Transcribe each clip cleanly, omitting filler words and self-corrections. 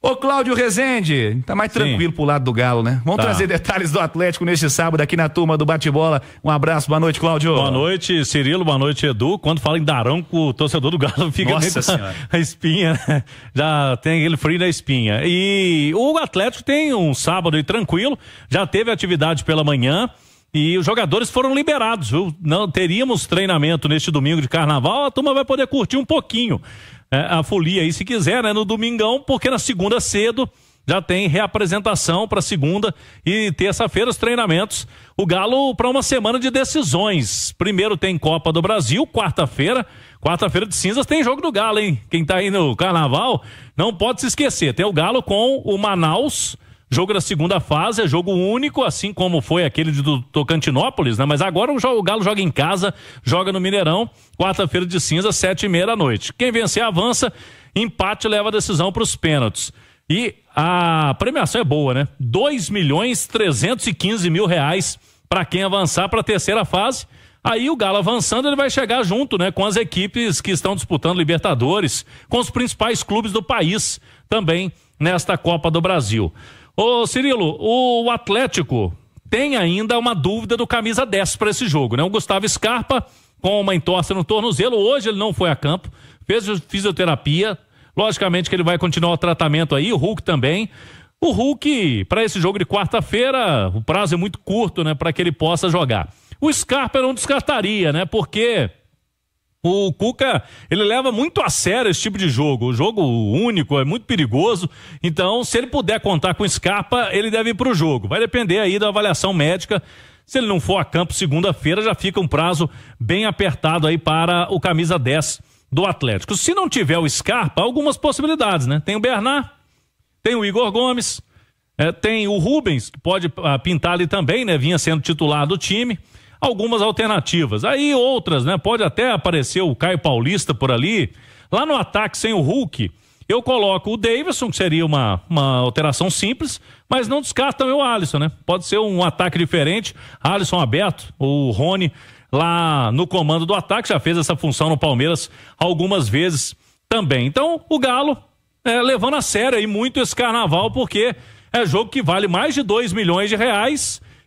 Ô Cláudio Rezende, tá mais tranquilo pro lado do Galo, né? Vamos trazer detalhes do Atlético neste sábado aqui na turma do Bate-Bola. Um abraço, boa noite, Cláudio. Boa noite, Cirilo, boa noite, Edu. Quando fala em Daronco, o torcedor do Galo fica Nossa com a espinha, né? Já tem aquele frio na espinha. E o Atlético tem um sábado aí tranquilo, já teve atividade pela manhã. E os jogadores foram liberados, viu? Não teríamos treinamento neste domingo de carnaval, a turma vai poder curtir um pouquinho a folia aí, se quiser, né? No domingão, porque na segunda cedo já tem reapresentação para segunda e terça-feira os treinamentos. O Galo para uma semana de decisões. Primeiro tem Copa do Brasil, quarta-feira de cinzas tem jogo do Galo, hein? Quem tá aí no carnaval não pode se esquecer. Tem o Galo com o Manaus. Jogo da segunda fase, é jogo único, assim como foi aquele do Tocantinópolis, né? Mas agora o Galo joga em casa, joga no Mineirão, quarta-feira de cinza, 7h30 da noite. Quem vencer avança, empate leva a decisão para os pênaltis. E a premiação é boa, né? R$2.315.000 para quem avançar para a terceira fase. Aí o Galo avançando, ele vai chegar junto, né? Com as equipes que estão disputando Libertadores, com os principais clubes do país também nesta Copa do Brasil. Ô Cirilo, o Atlético tem ainda uma dúvida do camisa 10 para esse jogo, né? O Gustavo Scarpa com uma entorse no tornozelo, hoje ele não foi a campo, fez fisioterapia, logicamente que ele vai continuar o tratamento aí, o Hulk também. O Hulk, para esse jogo de quarta-feira, o prazo é muito curto, né? Para que ele possa jogar. O Scarpa eu não descartaria, né? Porque o Cuca, ele leva muito a sério esse tipo de jogo. O jogo único é muito perigoso. Então, se ele puder contar com o Scarpa, ele deve ir pro jogo. Vai depender aí da avaliação médica. Se ele não for a campo segunda-feira, já fica um prazo bem apertado aí para o camisa 10 do Atlético. Se não tiver o Scarpa, algumas possibilidades, né? Tem o Bernard, tem o Igor Gomes, tem o Rubens, que pode pintar ali também, né? Vinha sendo titular do time. Algumas alternativas. Aí outras, né? Pode até aparecer o Caio Paulista por ali. Lá no ataque sem o Hulk, eu coloco o Davidson, que seria uma alteração simples, mas não descarta também o Alisson, né? Pode ser um ataque diferente. Alisson aberto, o Rony lá no comando do ataque, já fez essa função no Palmeiras algumas vezes também. Então, o Galo levando a sério aí muito esse carnaval, porque é jogo que vale mais de R$2 milhões.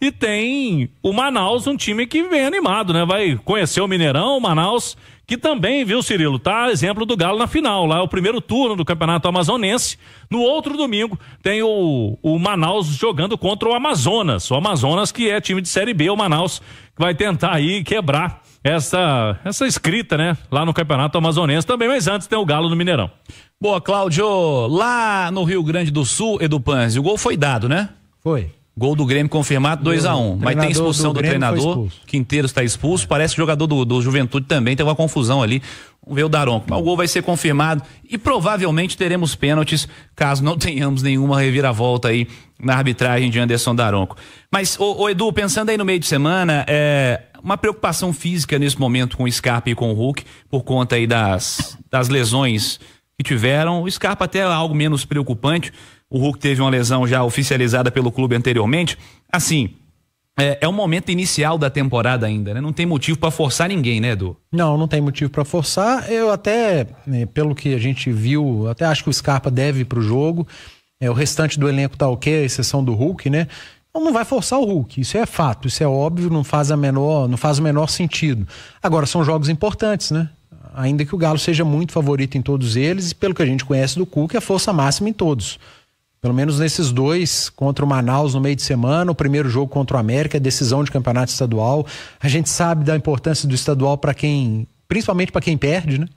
E tem o Manaus, um time que vem animado, né? Vai conhecer o Mineirão, o Manaus, que também, viu, Cirilo, tá exemplo do Galo na final. Lá é o primeiro turno do Campeonato Amazonense. No outro domingo tem o Manaus jogando contra o Amazonas. O Amazonas que é time de Série B, o Manaus que vai tentar aí quebrar essa escrita, né? Lá no Campeonato Amazonense também, mas antes tem o Galo no Mineirão. Boa, Cláudio. Lá no Rio Grande do Sul, Edu Panzi, o gol foi dado, né? Foi. Gol do Grêmio confirmado, 2-1. Mas tem expulsão do treinador. Quinteiros está expulso. Parece que o jogador do Juventude também tem uma confusão ali. Vamos ver o Daronco. Mas o gol vai ser confirmado e provavelmente teremos pênaltis, caso não tenhamos nenhuma reviravolta aí na arbitragem de Anderson Daronco. Mas, ô Edu, pensando aí no meio de semana, uma preocupação física nesse momento com o Scarpa e com o Hulk, por conta aí das lesões que tiveram. O Scarpa até é algo menos preocupante. O Hulk teve uma lesão já oficializada pelo clube anteriormente. Assim, é um momento inicial da temporada ainda, né? Não tem motivo para forçar ninguém, né, Edu? Não tem motivo para forçar. Eu até, pelo que a gente viu, até acho que o Scarpa deve ir pro jogo. O restante do elenco tá ok, a exceção do Hulk, né? Então não vai forçar o Hulk, isso é fato, isso é óbvio, não faz o menor sentido. Agora, são jogos importantes, né? Ainda que o Galo seja muito favorito em todos eles, e pelo que a gente conhece do Cuca, é força máxima em todos. Pelo menos nesses dois, contra o Manaus no meio de semana, o primeiro jogo contra o América, decisão de campeonato estadual. A gente sabe da importância do estadual para principalmente para quem perde, né?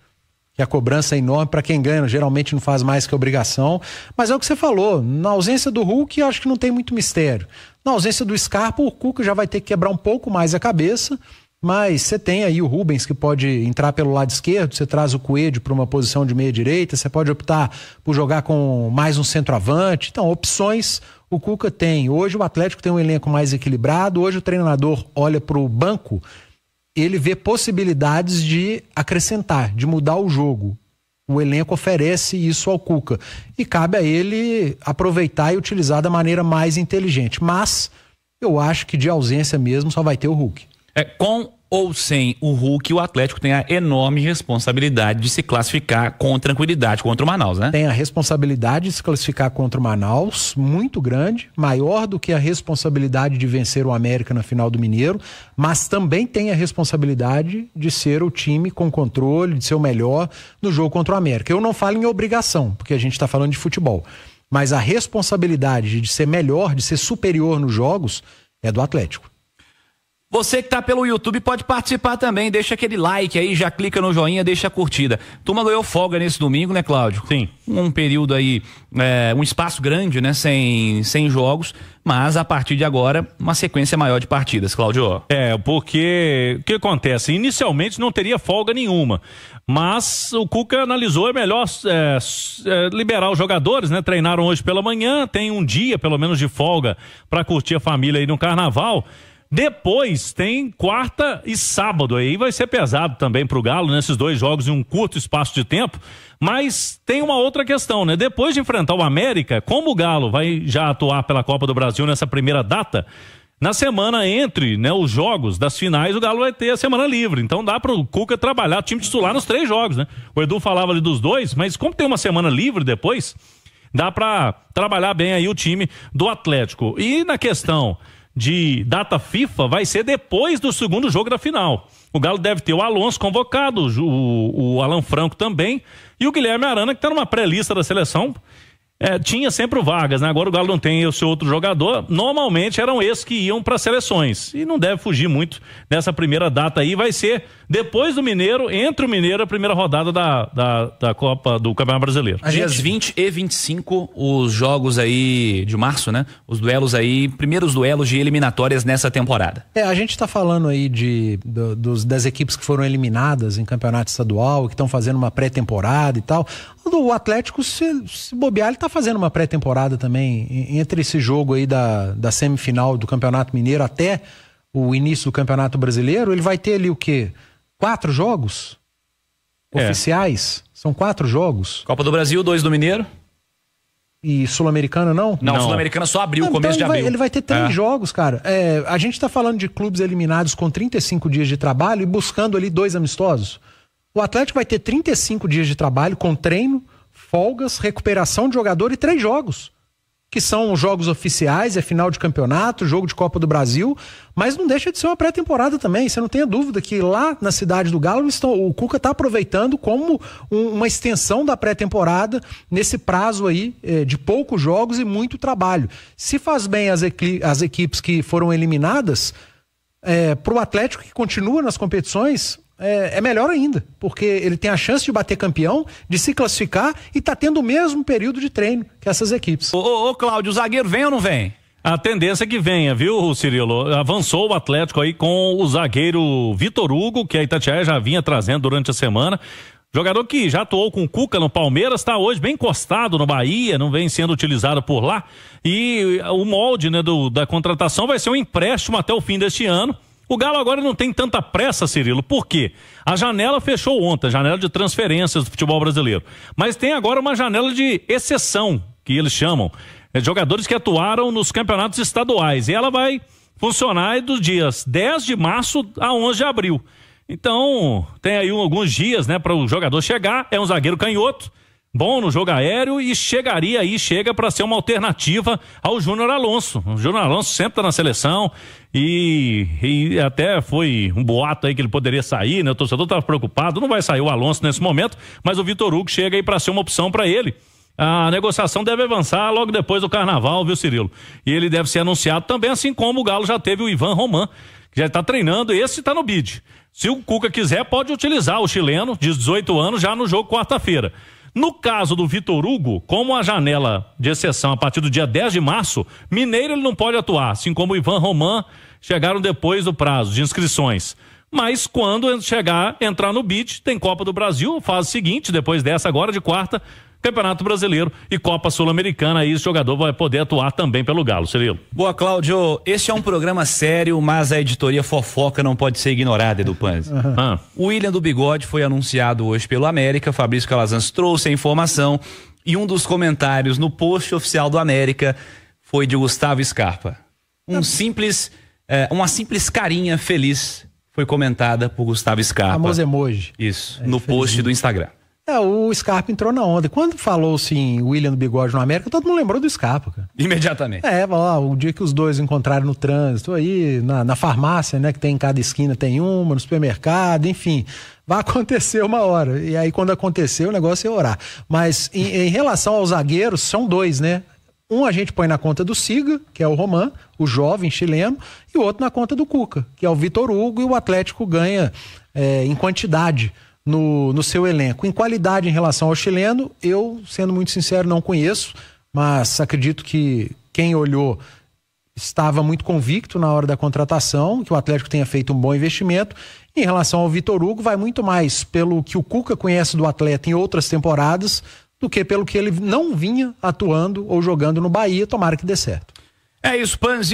Que a cobrança é enorme, para quem ganha geralmente não faz mais que obrigação. Mas é o que você falou, na ausência do Hulk, eu acho que não tem muito mistério. Na ausência do Scarpa, o Cuca já vai ter que quebrar um pouco mais a cabeça. Mas você tem aí o Rubens, que pode entrar pelo lado esquerdo, você traz o Coelho para uma posição de meia-direita, você pode optar por jogar com mais um centroavante. Então, opções o Cuca tem. Hoje o Atlético tem um elenco mais equilibrado, hoje o treinador olha para o banco, ele vê possibilidades de acrescentar, de mudar o jogo. O elenco oferece isso ao Cuca e cabe a ele aproveitar e utilizar da maneira mais inteligente. Mas eu acho que de ausência mesmo só vai ter o Hulk. Com ou sem o Hulk, o Atlético tem a enorme responsabilidade de se classificar com tranquilidade contra o Manaus, né? Tem a responsabilidade de se classificar contra o Manaus, muito grande, maior do que a responsabilidade de vencer o América na final do Mineiro, mas também tem a responsabilidade de ser o time com controle, de ser o melhor no jogo contra o América. Eu não falo em obrigação, porque a gente está falando de futebol, mas a responsabilidade de ser melhor, de ser superior nos jogos, é do Atlético. Você que tá pelo YouTube pode participar também, deixa aquele like aí, já clica no joinha, deixa a curtida. Turma ganhou folga nesse domingo, né, Cláudio? Sim. Um período aí, um espaço grande, né, sem jogos, mas a partir de agora, uma sequência maior de partidas, Cláudio. Porque o que acontece? Inicialmente não teria folga nenhuma, mas o Cuca analisou, é melhor liberar os jogadores, né? Treinaram hoje pela manhã, tem um dia pelo menos de folga para curtir a família aí no Carnaval. Depois tem quarta e sábado, aí vai ser pesado também pro Galo, nesses 2 jogos em um curto espaço de tempo, mas tem uma outra questão, né? Depois de enfrentar o América, como o Galo vai já atuar pela Copa do Brasil nessa primeira data, na semana entre, né, os jogos das finais, o Galo vai ter a semana livre, então dá pro Cuca trabalhar time titular nos 3 jogos, né? O Edu falava ali dos 2, mas como tem uma semana livre depois, dá pra trabalhar bem aí o time do Atlético. E na questão de data FIFA, vai ser depois do segundo jogo da final. O Galo deve ter o Alonso convocado, o Alan Franco também, e o Guilherme Arana, que está numa pré-lista da seleção. Tinha sempre o Vargas, né? Agora o Galo não tem o seu outro jogador. Normalmente eram esses que iam para seleções. E não deve fugir muito dessa primeira data aí. Vai ser depois do Mineiro, entre o Mineiro, a primeira rodada da Copa do Campeonato Brasileiro. Dias 20 e 25, os jogos aí de março, né? Os duelos aí, primeiros duelos de eliminatórias nessa temporada. A gente está falando aí das equipes que foram eliminadas em campeonato estadual, que estão fazendo uma pré-temporada e tal. O Atlético, se bobear, ele está fazendo uma pré-temporada também, entre esse jogo aí da semifinal do Campeonato Mineiro até o início do Campeonato Brasileiro. Ele vai ter ali o quê? 4 jogos oficiais? São 4 jogos. Copa do Brasil, 2 do Mineiro. E Sul-Americana não? Não, Sul-Americana só abriu, começo de abril. Ele vai ter 3 jogos, cara. A gente está falando de clubes eliminados com 35 dias de trabalho e buscando ali 2 amistosos. O Atlético vai ter 35 dias de trabalho com treino, folgas, recuperação de jogador e 3 jogos, que são os jogos oficiais, final de campeonato, jogo de Copa do Brasil, mas não deixa de ser uma pré-temporada também. Você não tenha dúvida que lá na cidade do Galo o Cuca está aproveitando como uma extensão da pré-temporada nesse prazo aí de poucos jogos e muito trabalho. Se faz bem as equipes que foram eliminadas, para o Atlético que continua nas competições, é melhor ainda, porque ele tem a chance de bater campeão, de se classificar e tá tendo o mesmo período de treino que essas equipes. Ô Cláudio, o zagueiro vem ou não vem? A tendência é que venha, viu, Cirilo? Avançou o Atlético aí com o zagueiro Vitor Hugo, que a Itatiaia já vinha trazendo durante a semana. Jogador que já atuou com o Cuca no Palmeiras, está hoje bem encostado no Bahia, não vem sendo utilizado por lá. E o molde, né, da contratação vai ser um empréstimo até o fim deste ano. O Galo agora não tem tanta pressa, Cirilo, por quê? A janela fechou ontem, a janela de transferências do futebol brasileiro. Mas tem agora uma janela de exceção, que eles chamam, de jogadores que atuaram nos campeonatos estaduais. E ela vai funcionar dos dias 10 de março a 11 de abril. Então, tem aí alguns dias, né, para o jogador chegar. É um zagueiro canhoto, bom no jogo aéreo e chega para ser uma alternativa ao Júnior Alonso. O Júnior Alonso sempre está na seleção e até foi um boato aí que ele poderia sair, né? O torcedor estava preocupado, não vai sair o Alonso nesse momento, mas o Vitor Hugo chega aí para ser uma opção para ele. A negociação deve avançar logo depois do Carnaval, viu, Cirilo? E ele deve ser anunciado também, assim como o Galo já teve o Ivan Roman, que já está treinando, esse está no bid. Se o Cuca quiser, pode utilizar o chileno de 18 anos já no jogo quarta-feira. No caso do Vitor Hugo, como a janela de exceção a partir do dia 10 de março, Mineiro ele não pode atuar, assim como o Ivan Roman chegaram depois do prazo de inscrições. Mas quando entrar no bid, tem Copa do Brasil, fase seguinte, depois dessa agora de quarta, Campeonato Brasileiro e Copa Sul-Americana, aí esse jogador vai poder atuar também pelo Galo, Cirilo. Boa, Cláudio, este é um programa sério, mas a editoria fofoca não pode ser ignorada, Edu Panzi. O William do Bigode foi anunciado hoje pelo América, Fabrício Calazans trouxe a informação e um dos comentários no post oficial do América foi de Gustavo Scarpa. Uma simples carinha feliz foi comentada por Gustavo Scarpa. Famoso emoji. Isso, no post do Instagram. O Scarpa entrou na onda. Quando falou-se em William do Bigode no América, todo mundo lembrou do Scarpa, cara. Imediatamente. O dia que os dois encontraram no trânsito, aí na farmácia, né, que tem em cada esquina tem uma, no supermercado, enfim, vai acontecer uma hora. E aí quando acontecer, o negócio é orar. Mas em relação aos zagueiros, são dois, né? Um a gente põe na conta do Siga, que é o Román, o jovem chileno, e o outro na conta do Cuca, que é o Vitor Hugo, e o Atlético ganha em quantidade no seu elenco. Em qualidade em relação ao chileno, eu, sendo muito sincero, não conheço, mas acredito que quem olhou estava muito convicto na hora da contratação, que o Atlético tenha feito um bom investimento. Em relação ao Vitor Hugo, vai muito mais pelo que o Cuca conhece do atleta em outras temporadas do que pelo que ele não vinha atuando ou jogando no Bahia. Tomara que dê certo. É isso, Panzi.